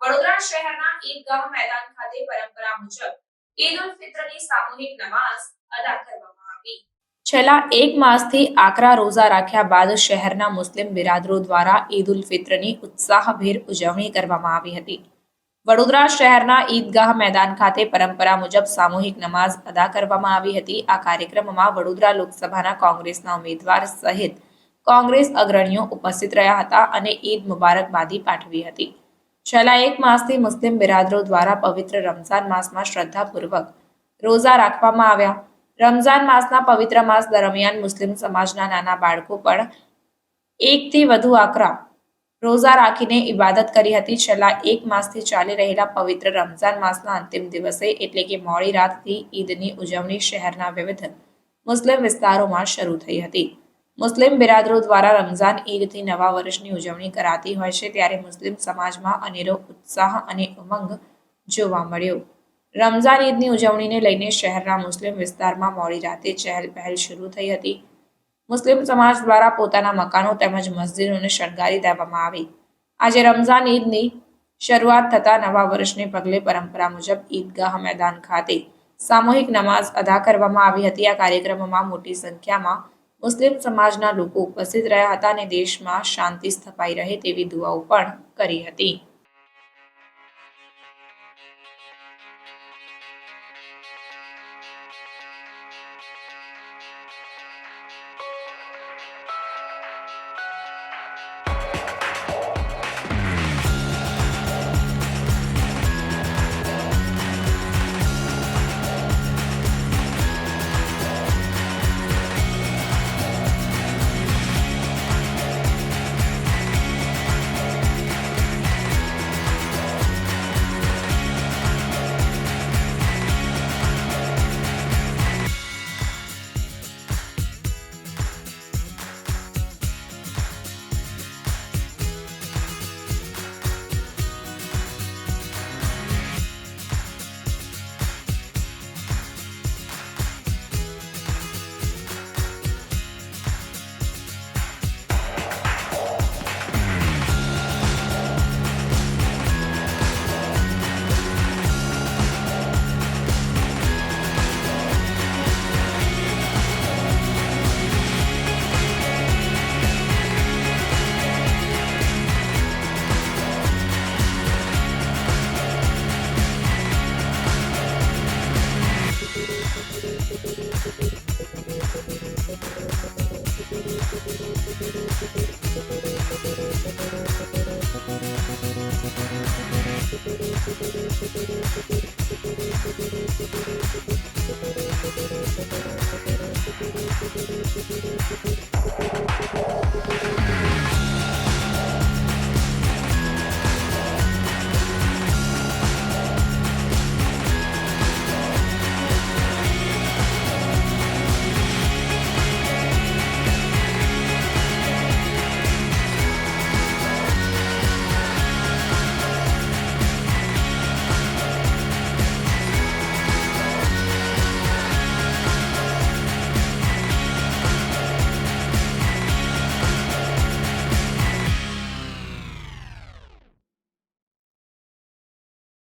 વડોદરા શહેરના ઈદગાહ મેદાન ખાતે પરંપરા મુજબ ઈદ ઉલ ફિત્રની સામૂહિક નમાઝ અદા કરવામાં આવી। છેલ્લા એક માસથી આકરા રોઝા રાખ્યા બાદ શહેરના મુસ્લિમ બિરાદરો દ્વારા ઈદ ઉલ ફિત્રની ઉત્સાહભેર ઉજવણી કરવામાં આવી હતી। વડોદરા શહેરના ઈદગાહ મેદાન ખાતે પરંપરા મુજબ સામૂહિક નમાઝ અદા કરવામાં આવી હતી। આ કાર્યક્રમમાં વડોદરા લોકસભાના કોંગ્રેસના ઉમેદવાર સહિત કોંગ્રેસ અગ્રણીઓ ઉપસ્થિત રહ્યા હતા અને ઈદ મુબારકબાદી પાઠવી હતી। છેલ્લા એક માસથી મુસ્લિમ બિરાદરો દ્વારા પવિત્ર રમઝાન માસમાં શ્રદ્ધાપૂર્વક રોઝા રાખવામાં આવ્યા। રમઝાન માસના પવિત્ર માસ દરમિયાન મુસ્લિમ સમાજના નાના બાળકો પણ એકથી વધુ આકરા રોઝા રાખીને ઇબાદત કરી હતી। છેલ્લા એક માસથી ચાલી રહેલા પવિત્ર રમઝાન માસના અંતિમ દિવસે એટલે કે મોડી રાતથી ઈદની ઉજવણી શહેરના વિવિધ મુસ્લિમ વિસ્તારોમાં શરૂ થઈ હતી। મુસ્લિમ બિરાદરો દ્વારા રમઝાન ઈદથી નવા વર્ષની ઉજવણી કરાતી હોય છે, ત્યારે મુસ્લિમ સમાજમાં અનેરો ઉત્સાહ અને ઉમંગ જોવા મળ્યો। રમઝાન ઈદની ઉજવણીને લઈને શહેરના મુસ્લિમ વિસ્તારમાં મોડી રાતે ચહેલ પહેલ શરૂ થઈ હતી। મુસ્લિમ સમાજ દ્વારા પોતાના મકાનો તેમજ મસ્જિદોને શણગારી દેવામાં આવી। આજે રમઝાન ઈદની શરૂઆત થતા નવા વર્ષને પગલે પરંપરા મુજબ ઈદગાહ મેદાન ખાતે સામૂહિક નમાઝ અદા કરવામાં આવી હતી। આ કાર્યક્રમમાં મોટી સંખ્યામાં મુસ્લિમ સમાજના લોકો ઉપસ્થિત રહ્યા હતા અને દેશમાં શાંતિ સ્થપાઈ રહે તેવી દુઆઓ પણ કરી હતી।